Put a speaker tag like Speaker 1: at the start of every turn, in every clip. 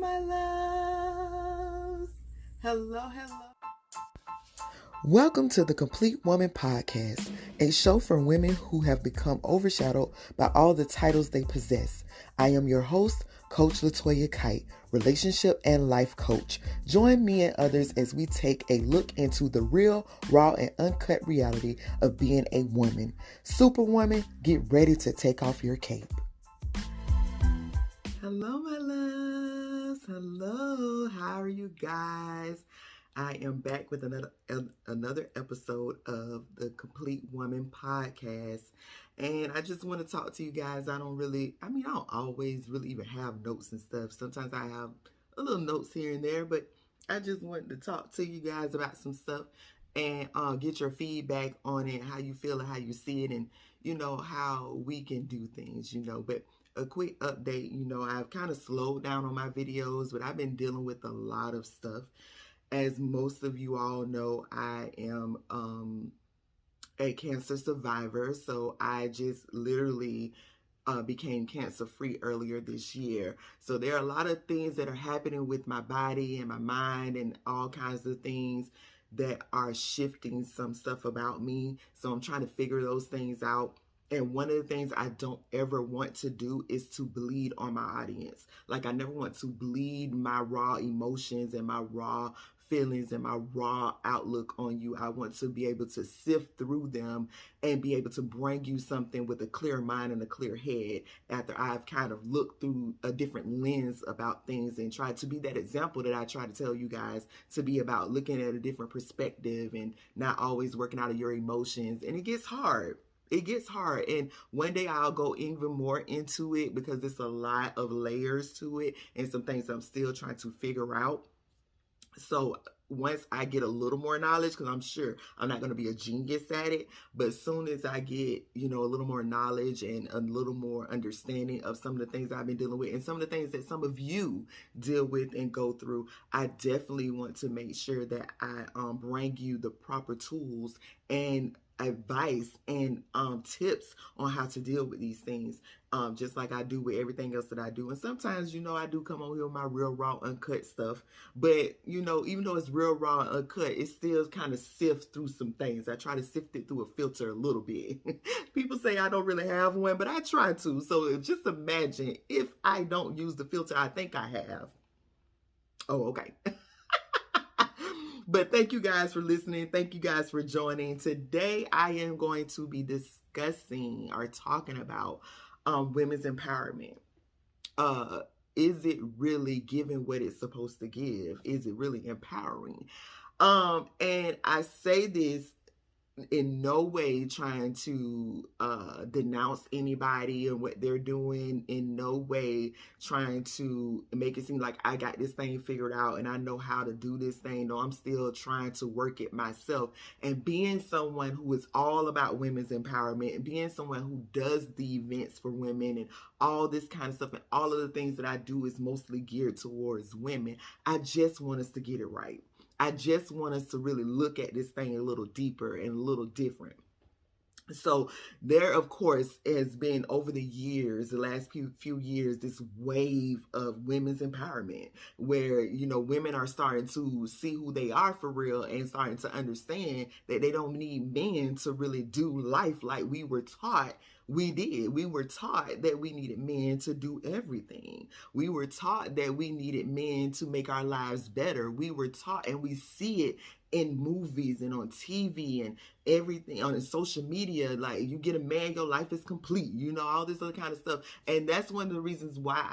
Speaker 1: my loves. Hello.
Speaker 2: Welcome to the Complete Woman Podcast, a show for women who have become overshadowed by all the titles they possess. I am your host, Coach Latoya Kite, relationship and life coach. Join me and others as we take a look into the real, raw, and uncut reality of being a woman. Superwoman, get ready to take off your cape.
Speaker 1: Hello, my loves. Hello. How are you guys? I am back with another episode of the Complete Woman Podcast. And I just want to talk to you guys. I don't always really even have notes and stuff. Sometimes I have a little notes here and there, but I just wanted to talk to you guys about some stuff and get your feedback on it, how you feel and how you see it, and, how we can do things, But a quick update, I've kind of slowed down on my videos, but I've been dealing with a lot of stuff. As most of you all know, I am a cancer survivor, so I just literally became cancer-free earlier this year. So there are a lot of things that are happening with my body and my mind and all kinds of things that are shifting some stuff about me. So I'm trying to figure those things out. And one of the things I don't ever want to do is to bleed on my audience. Like, I never want to bleed my raw emotions and my raw feelings and my raw outlook on you. I want to be able to sift through them and be able to bring you something with a clear mind and a clear head after I've kind of looked through a different lens about things and tried to be that example that I try to tell you guys to be about, looking at a different perspective and not always working out of your emotions. And it gets hard. And one day I'll go even more into it because there's a lot of layers to it and some things I'm still trying to figure out. So once I get a little more knowledge, because I'm sure I'm not going to be a genius at it, but as soon as I get, a little more knowledge and a little more understanding of some of the things I've been dealing with and some of the things that some of you deal with and go through, I definitely want to make sure that I bring you the proper tools and advice and tips on how to deal with these things, just like I do with everything else that I do. And sometimes, I do come on here with my real raw uncut stuff, but even though it's real raw and uncut, it still kind of sifts through some things. I try to sift it through a filter a little bit. People say I don't really have one, but I try to. So just imagine if I don't use the filter I think I have. Oh, okay. But thank you guys for listening. Thank you guys for joining. Today, I am going to be discussing or talking about women's empowerment. Is it really giving what it's supposed to give? Is it really empowering? And I say this in no way trying to denounce anybody and what they're doing, in no way trying to make it seem like I got this thing figured out and I know how to do this thing. No, I'm still trying to work it myself. And being someone who is all about women's empowerment and being someone who does the events for women and all this kind of stuff and all of the things that I do is mostly geared towards women, I just want us to get it right. I just want us to really look at this thing a little deeper and a little different. So there, of course, has been over the years, the last few years, this wave of women's empowerment where, women are starting to see who they are for real and starting to understand that they don't need men to really do life like we were taught we did. We were taught that we needed men to do everything. We were taught that we needed men to make our lives better. We were taught, and we see it in movies and on TV and everything on social media. Like, you get a man, your life is complete, all this other kind of stuff. And that's one of the reasons why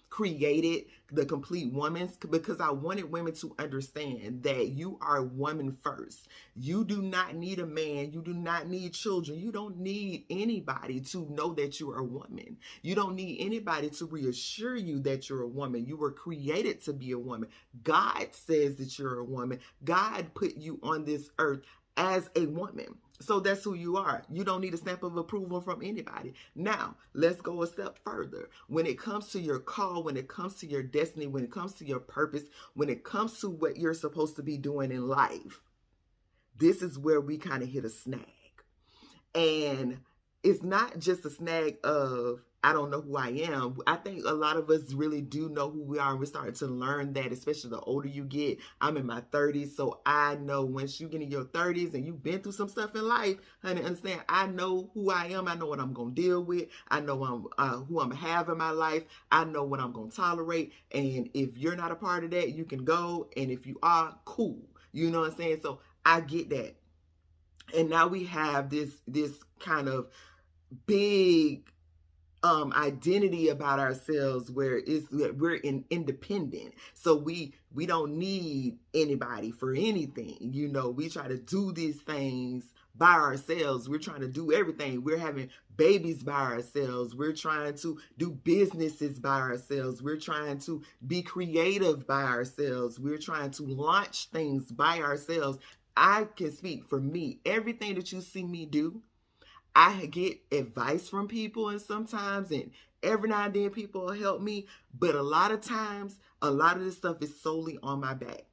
Speaker 1: created the Complete Woman, because I wanted women to understand that you are a woman first. You do not need a man. You do not need children. You don't need anybody to know that you're a woman. You don't need anybody to reassure you that you're a woman. You were created to be a woman. God says that you're a woman. God put you on this earth as a woman. So that's who you are. You don't need a stamp of approval from anybody. Now, let's go a step further. When it comes to your call, when it comes to your destiny, when it comes to your purpose, when it comes to what you're supposed to be doing in life, this is where we kind of hit a snag. And it's not just a snag of I don't know who I am. I think a lot of us really do know who we are, and we're starting to learn that, especially the older you get. I'm in my 30s, so I know once you get in your 30s and you've been through some stuff in life, honey, understand, I know who I am. I know what I'm going to deal with. I know who I'm going to have in my life. I know what I'm going to tolerate. And if you're not a part of that, you can go. And if you are, cool. You know what I'm saying? So I get that. And now we have this kind of big identity about ourselves where we're independent, so we don't need anybody for anything. You know, we try to do these things by ourselves. We're trying to do everything. We're having babies by ourselves. We're trying to do businesses by ourselves. We're trying to be creative by ourselves. We're trying to launch things by ourselves. I can speak for me. Everything that you see me do, I get advice from people, and sometimes, and every now and then people will help me, but a lot of times, a lot of this stuff is solely on my back.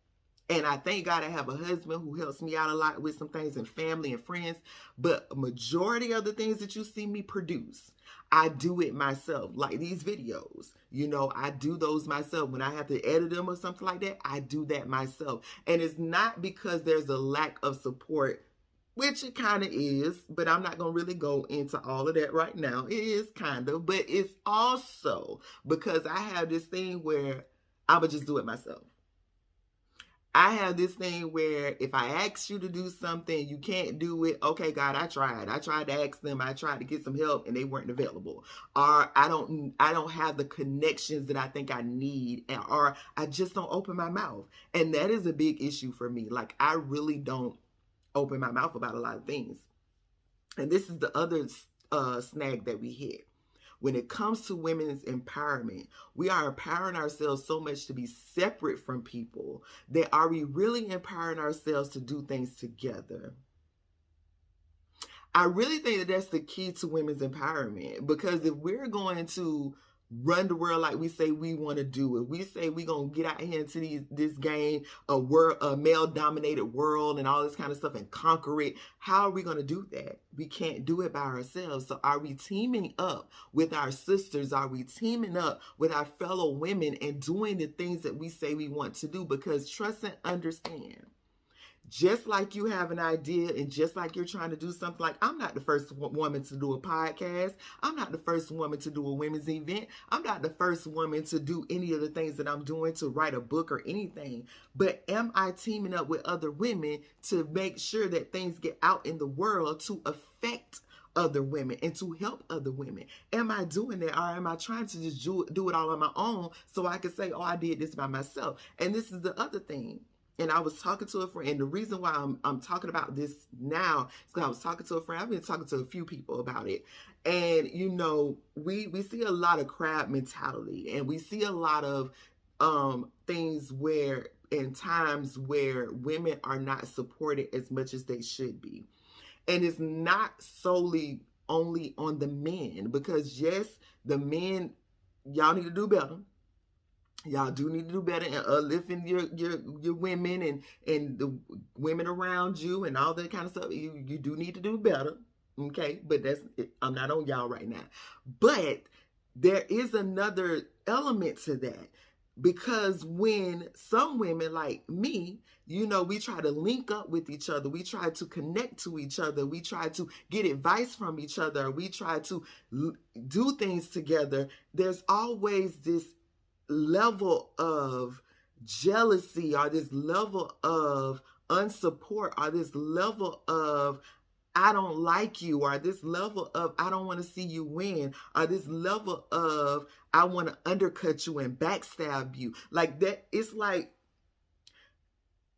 Speaker 1: And I thank God I have a husband who helps me out a lot with some things, and family and friends, but a majority of the things that you see me produce, I do it myself. Like these videos, you know, I do those myself. When I have to edit them or something like that, I do that myself. And it's not because there's a lack of support, which it kind of is, but I'm not going to really go into all of that right now. It is kind of, but it's also because I have this thing where I would just do it myself. I have this thing where if I ask you to do something, you can't do it. Okay, God, I tried to ask them. I tried to get some help and they weren't available. Or I don't have the connections that I think I need, or I just don't open my mouth. And that is a big issue for me. Like, I really don't open my mouth about a lot of things. And this is the other snag that we hit. When it comes to women's empowerment, we are empowering ourselves so much to be separate from people that are we really empowering ourselves to do things together? I really think that that's the key to women's empowerment, because if we're going to run the world like we say we want to do it, we say we're going to get out here into this game, a male-dominated world and all this kind of stuff, and conquer it, how are we going to do that? We can't do it by ourselves. So are we teaming up with our sisters? Are we teaming up with our fellow women and doing the things that we say we want to do? Because trust and understand, just like you have an idea and just like you're trying to do something, like I'm not the first woman to do a podcast. I'm not the first woman to do a women's event. I'm not the first woman to do any of the things that I'm doing, to write a book or anything. But am I teaming up with other women to make sure that things get out in the world to affect other women and to help other women? Am I doing that, or am I trying to just do it all on my own so I can say, oh, I did this by myself? And this is the other thing. And I was talking to a friend, and the reason why I'm talking about this now is because I was talking to a friend. I've been talking to a few people about it. And, you know, we see a lot of crab mentality, and we see a lot of things where, in times where women are not supported as much as they should be. And it's not solely only on the men, because yes, the men, y'all need to do better. Y'all do need to do better in uplifting your women and the women around you and all that kind of stuff. You do need to do better, okay? But I'm not on y'all right now. But there is another element to that, because when some women like me, you know, we try to link up with each other, we try to connect to each other, we try to get advice from each other, we try to do things together, there's always this level of jealousy, or this level of unsupport, or this level of I don't like you, or this level of I don't want to see you win, or this level of I want to undercut you and backstab you. Like that, it's like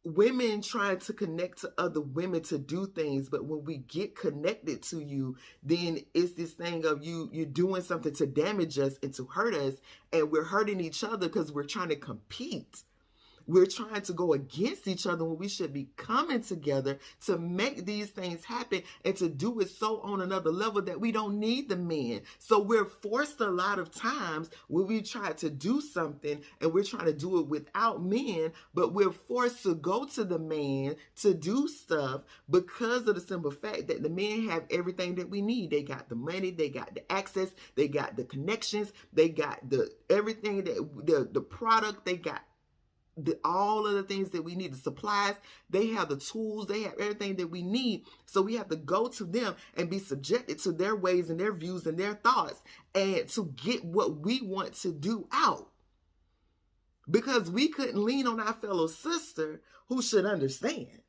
Speaker 1: women trying to connect to other women to do things, but when we get connected to you, then it's this thing of you're doing something to damage us and to hurt us, and we're hurting each other because we're trying to compete. We're trying to go against each other when we should be coming together to make these things happen and to do it so on another level that we don't need the men. So we're forced a lot of times when we try to do something and we're trying to do it without men, but we're forced to go to the man to do stuff because of the simple fact that the men have everything that we need. They got the money, they got the access, they got the connections, they got the everything that the product, they got all of the things that we need, the supplies, they have the tools, they have everything that we need. So we have to go to them and be subjected to their ways and their views and their thoughts and to get what we want to do out. Because we couldn't lean on our fellow sister who should understand,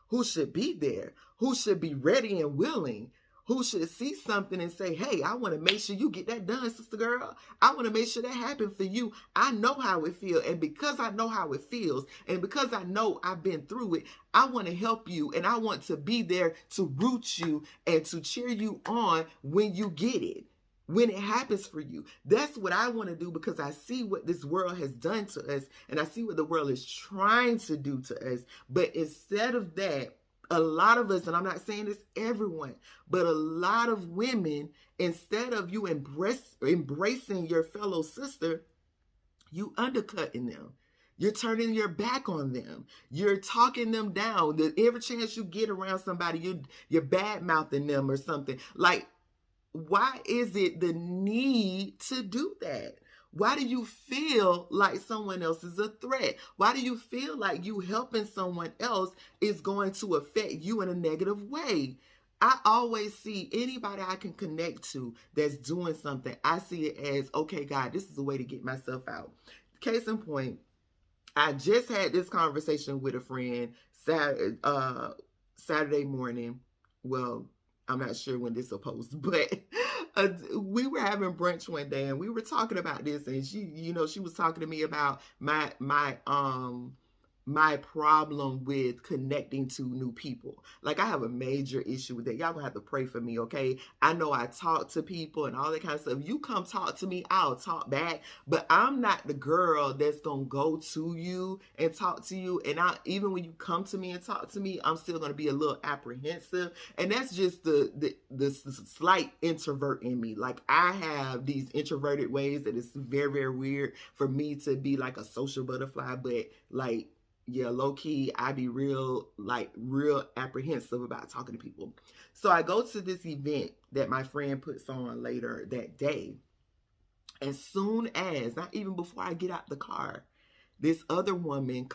Speaker 1: who should be there, who should be ready and willing, who should see something and say, hey, I want to make sure you get that done, sister girl. I want to make sure that happens for you. I know how it feels. And because I know how it feels, and because I know I've been through it, I want to help you. And I want to be there to root you and to cheer you on when you get it, when it happens for you. That's what I want to do, because I see what this world has done to us, and I see what the world is trying to do to us. But instead of that, a lot of us, and I'm not saying this everyone, but a lot of women, instead of you embracing your fellow sister, you undercutting them. You're turning your back on them. You're talking them down. Every chance you get around somebody, you're bad-mouthing them or something. Like, why is it the need to do that? Why do you feel like someone else is a threat? Why do you feel like you helping someone else is going to affect you in a negative way? I always see anybody I can connect to that's doing something, I see it as, okay, God, this is a way to get myself out. Case in point, I just had this conversation with a friend Saturday morning. Well, I'm not sure when this will post, but we were having brunch one day and we were talking about this, and she was talking to me about my problem with connecting to new people. Like, I have a major issue with that. Y'all gonna have to pray for me, okay? I know I talk to people and all that kind of stuff. You come talk to me, I'll talk back. But I'm not the girl that's gonna go to you and talk to you. And even when you come to me and talk to me, I'm still gonna be a little apprehensive. And that's just the slight introvert in me. Like, I have these introverted ways that it's very, very weird for me to be like a social butterfly, but like, yeah, low key, I be real apprehensive about talking to people. So I go to this event that my friend puts on later that day. As soon as, not even before I get out the car, this other woman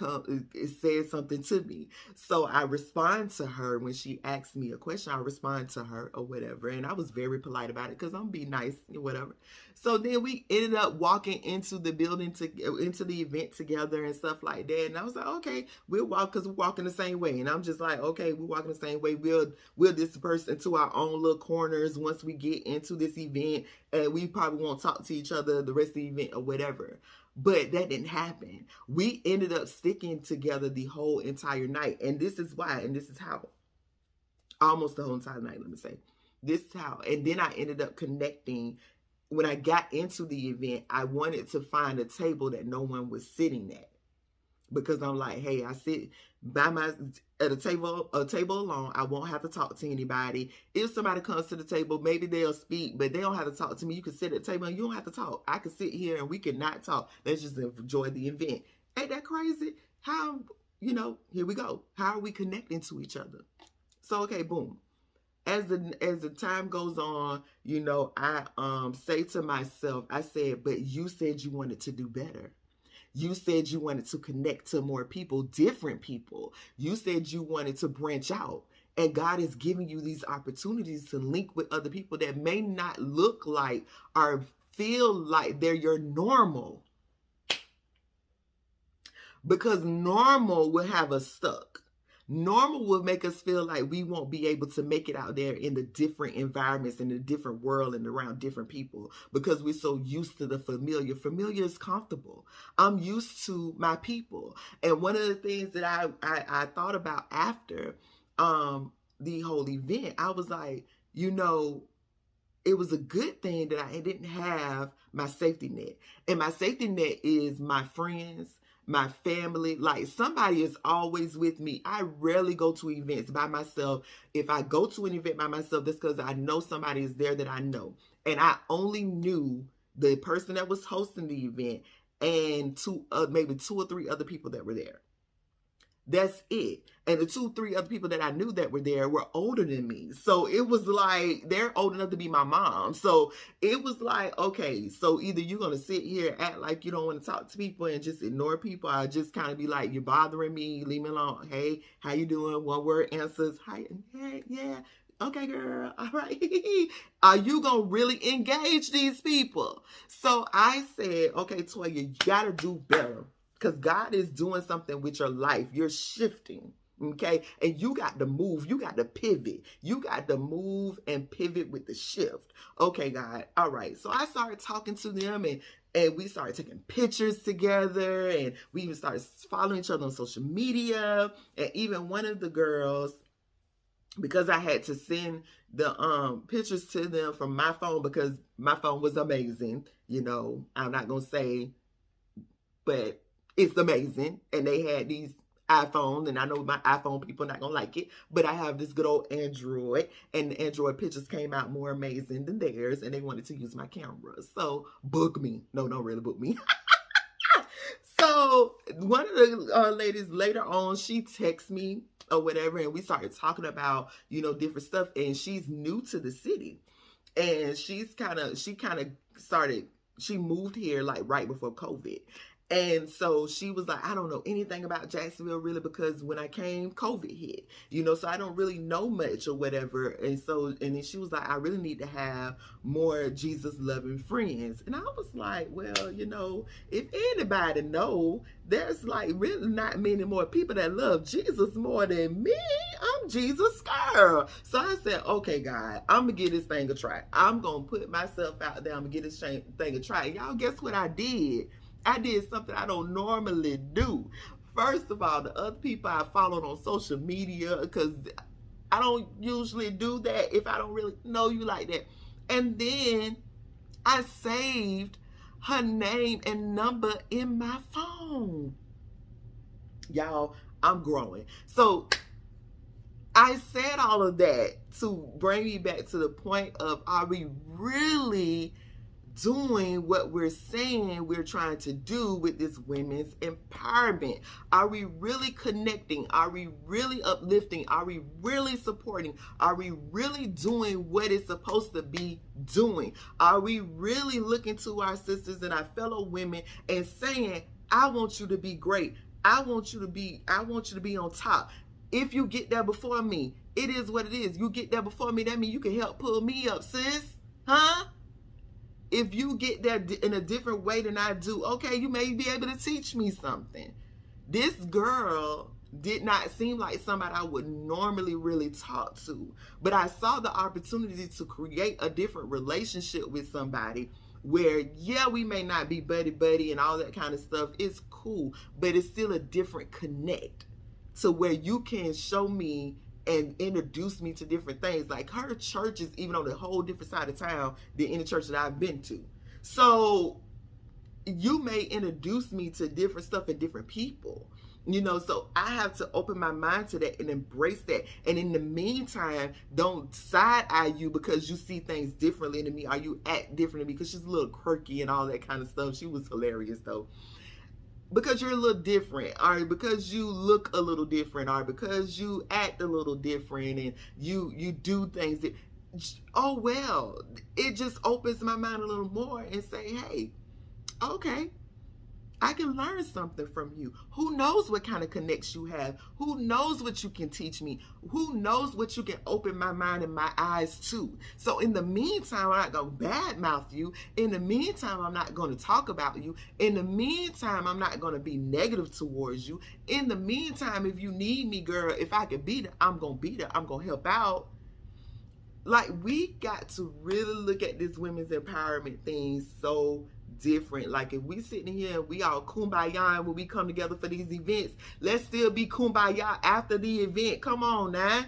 Speaker 1: says something to me. So I respond to her when she asks me a question. I respond to her or whatever. And I was very polite about it because I'm be nice or whatever. So then we ended up walking into the building, into the event together and stuff like that. And I was like, okay, we'll walk because we're walking the same way. And I'm just like, okay, we're walking the same way. We'll disperse into our own little corners once we get into this event. And we probably won't talk to each other the rest of the event or whatever. But that didn't happen. We ended up sticking together the whole entire night. And this is why, and this is how. Almost the whole entire night, let me say. This is how. And then I ended up connecting. When I got into the event, I wanted to find a table that no one was sitting at. Because I'm like, hey, I sit at a table alone. I won't have to talk to anybody. If somebody comes to the table, maybe they'll speak, but they don't have to talk to me. You can sit at the table and you don't have to talk. I can sit here and we can not talk. Let's just enjoy the event. Ain't that crazy? How, here we go. How are we connecting to each other? So, okay, boom. As the time goes on, I say to myself, I said, but you said you wanted to do better. You said you wanted to connect to more people, different people. You said you wanted to branch out. And God is giving you these opportunities to link with other people that may not look like or feel like they're your normal. Because normal will have us stuck. Normal will make us feel like we won't be able to make it out there in the different environments, in the different world and around different people because we're so used to the familiar. Familiar is comfortable. I'm used to my people. And one of the things that I thought about after the whole event, I was like, it was a good thing that I didn't have my safety net. And my safety net is my friends, my family. Like, somebody is always with me. I rarely go to events by myself. If I go to an event by myself, that's because I know somebody is there that I know. And I only knew the person that was hosting the event and maybe 2 or 3 other people that were there. That's it. And the 2, 3 other people that I knew that were there were older than me. So it was like, they're old enough to be my mom. So it was like, okay, so either you're going to sit here, act like you don't want to talk to people and just ignore people, or just kind of be like, you're bothering me, leave me alone. Hey, how you doing? One word answers. Hi, hey, yeah. Okay, girl. All right. Are you going to really engage these people? So I said, okay, Toya, you got to do better. Because God is doing something with your life. You're shifting, okay? And you got to move. You got to pivot. You got to move and pivot with the shift. Okay, God. All right. So I started talking to them, and we started taking pictures together, and we even started following each other on social media. And even one of the girls, because I had to send the pictures to them from my phone because my phone was amazing. You know, I'm not going to say, but it's amazing. And they had these iPhones, and I know my iPhone people are not going to like it, but I have this good old Android, and the Android pictures came out more amazing than theirs, and they wanted to use my camera. So book me. No, don't really book me. So one of the ladies later on, she texted me or whatever, and we started talking about, you know, different stuff. And she's new to the city, and she moved here like right before COVID. And so she was like, I don't know anything about Jacksonville really, because when I came, COVID hit, you know, so I don't really know much or whatever. And then she was like, I really need to have more Jesus loving friends. And I was like, well, you know, if anybody know, there's like really not many more people that love Jesus more than me. I'm Jesus' girl. So I said, okay, God, I'm going to give this thing a try. I'm going to put myself out there. I'm going to give this thing a try. And y'all, guess what I did? I did something I don't normally do. First of all, the other people I followed on social media, because I don't usually do that if I don't really know you like that. And then I saved her name and number in my phone. Y'all, I'm growing. So I said all of that to bring me back to the point of, are we really doing what we're saying we're trying to do with this women's empowerment? Are we really connecting? Are we really uplifting? Are we really supporting? Are we really doing what it's supposed to be doing? Are we really looking to our sisters and our fellow women and saying, I want you to be great. I want you to be on top. If you get there before me, it is what it is. You get there before me, that means you can help pull me up, sis. Huh? If you get there in a different way than I do, okay, you may be able to teach me something. This girl did not seem like somebody I would normally really talk to, but I saw the opportunity to create a different relationship with somebody where, yeah, we may not be buddy and all that kind of stuff. It's cool, but it's still a different connect to where you can show me and introduce me to different things. Like, her church is even on a whole different side of town than any church that I've been to. So you may introduce me to different stuff and different people, you know, so I have to open my mind to that and embrace that. And in the meantime, don't side eye you because you see things differently than me, or you act differently because she's a little quirky and all that kind of stuff. She was hilarious though. Because you're a little different, or because you look a little different, or because you act a little different, and you do things that, oh well, it just opens my mind a little more and say, hey, okay, I can learn something from you. Who knows what kind of connects you have? Who knows what you can teach me? Who knows what you can open my mind and my eyes to? So in the meantime, I'm not going to badmouth you. In the meantime, I'm not going to talk about you. In the meantime, I'm not going to be negative towards you. In the meantime, if you need me, girl, if I can be there, I'm going to be there. I'm going to help out. Like, we got to really look at this women's empowerment thing so different. Like, if we sitting here and we all kumbaya when we come together for these events, let's still be kumbaya after the event. Come on now.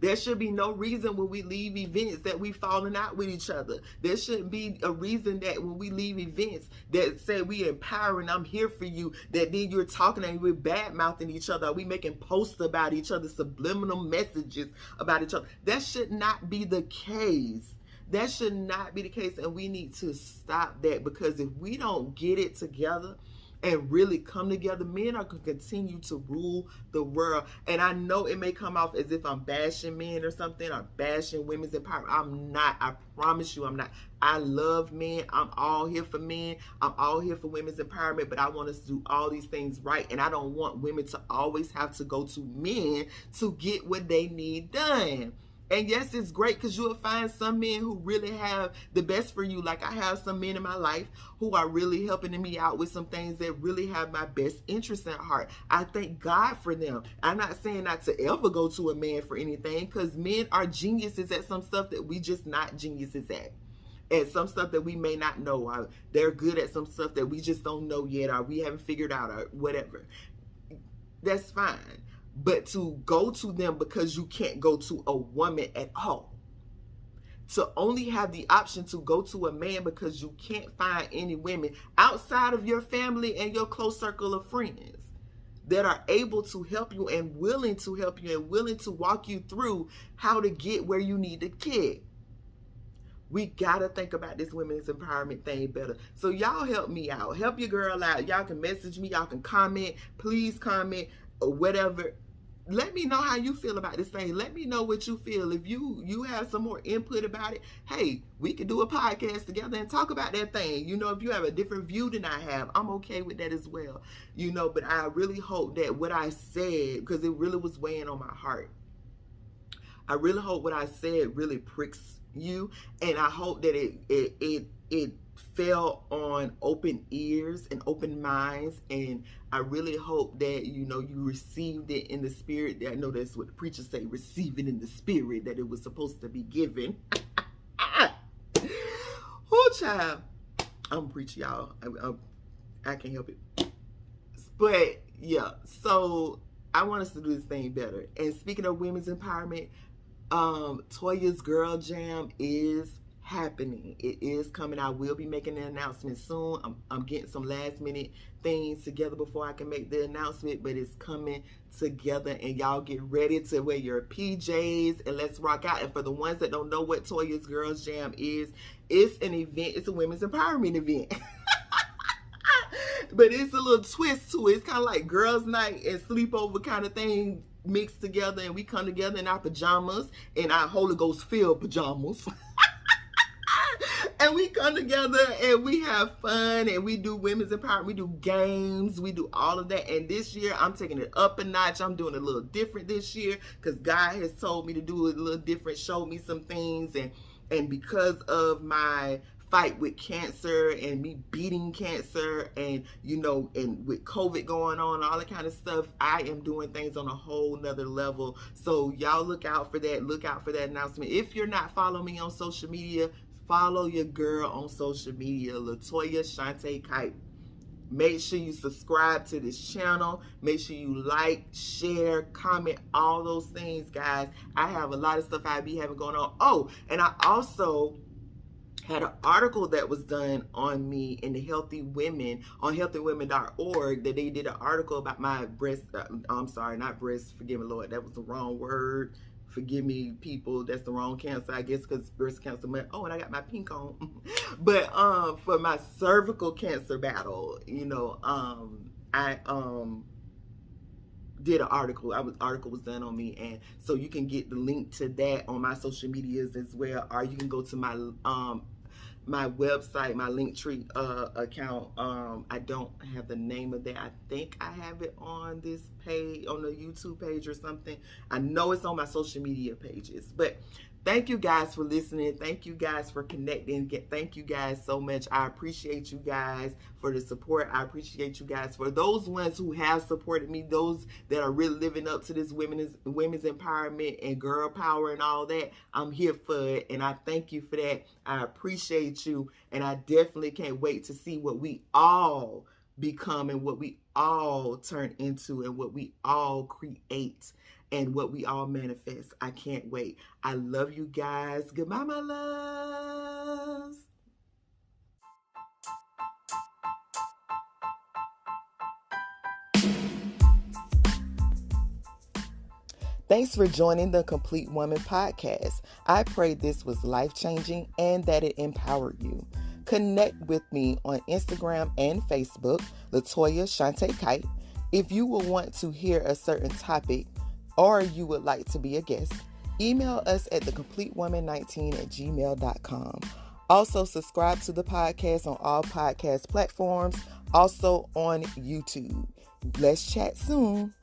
Speaker 1: There should be no reason when we leave events that we falling out with each other. There shouldn't be a reason that when we leave events that say we empowering, I'm here for you, that then you're talking and we're bad mouthing each other. Are we making posts about each other, subliminal messages about each other? That should not be the case. That should not be the case, and we need to stop that, because if we don't get it together and really come together, men are going to continue to rule the world. And I know it may come off as if I'm bashing men or something, or bashing women's empowerment. I'm not. I promise you I'm not. I love men. I'm all here for men. I'm all here for women's empowerment, but I want us to do all these things right. And I don't want women to always have to go to men to get what they need done. And yes, it's great because you'll find some men who really have the best for you. Like I have some men in my life who are really helping me out with some things that really have my best interest at heart. I thank God for them. I'm not saying not to ever go to a man for anything, because men are geniuses at some stuff that we just not geniuses at. And some stuff that we may not know. They're good at some stuff that we just don't know yet, or we haven't figured out, or whatever. That's fine. But to go to them because you can't go to a woman at all. To only have the option to go to a man because you can't find any women outside of your family and your close circle of friends that are able to help you and willing to help you and willing to walk you through how to get where you need to get. We gotta think about this women's empowerment thing better. So y'all help me out. Help your girl out. Y'all can message me. Y'all can comment. Please comment or whatever. Let me know how you feel about this thing. Let me know what you feel. If you have some more input about it, hey, we could do a podcast together and talk about that thing. You know, if you have a different view than I have, I'm okay with that as well. You know, but I really hope that what I said, because it really was weighing on my heart, I really hope what I said really pricks you, and I hope that it fell on open ears and open minds, and I really hope that you received it in the spirit. I know that's what the preachers say, receive it in the spirit that it was supposed to be given. Oh child, I'm preaching, y'all. I can't help it. But yeah, so I want us to do this thing better. And speaking of women's empowerment, Toya's Girl Jam is happening. It is coming. I will be making an announcement soon. I'm getting some last minute things together before I can make the announcement, but it's coming together, and y'all get ready to wear your PJs and let's rock out. And for the ones that don't know what Toya's Girls Jam is, it's an event. It's a women's empowerment event. But it's a little twist to it. It's kind of like girls' night and sleepover kind of thing mixed together, and we come together in our pajamas, in our Holy Ghost filled pajamas. And we come together and we have fun, and we do women's empowerment. We do games. We do all of that. And this year, I'm taking it up a notch. I'm doing a little different this year because God has told me to do it a little different, showed me some things. And because of my fight with cancer and me beating cancer, and and with COVID going on, all that kind of stuff, I am doing things on a whole nother level. So y'all look out for that. Look out for that announcement. If you're not following me on social media, follow your girl on social media, Latoya Shante Kite. Make sure you subscribe to this channel. Make sure you like, share, comment, all those things, guys. I have a lot of stuff I be having going on. Oh, and I also had an article that was done on me in the Healthy Women on healthywomen.org, that they did an article about my breast. I'm sorry, not breast. Forgive me, Lord. That was the wrong word. Forgive me, people. That's the wrong cancer, I guess, because breast cancer. Oh, and I got my pink on. But for my cervical cancer battle, I did an article. Article was done on me, and so you can get the link to that on my social medias as well, or you can go to my my website, my Linktree account. I don't have the name of that. I think I have it on this page, on the YouTube page or something. I know it's on my social media pages. But thank you guys for listening. Thank you guys for connecting. Thank you guys so much. I appreciate you guys for the support. I appreciate you guys for those ones who have supported me, those that are really living up to this women's empowerment and girl power and all that. I'm here for it, and I thank you for that. I appreciate you, and I definitely can't wait to see what we all become and what we all turn into and what we all create and what we all manifest. I can't wait. I love you guys. Goodbye, my loves. Thanks for joining the Complete Woman podcast. I pray this was life-changing and that it empowered you. Connect with me on Instagram and Facebook, Latoya Shante Kite. If you will want to hear a certain topic or you would like to be a guest, email us at thecompletewoman19@gmail.com. Also, subscribe to the podcast on all podcast platforms, also on YouTube. Let's chat soon.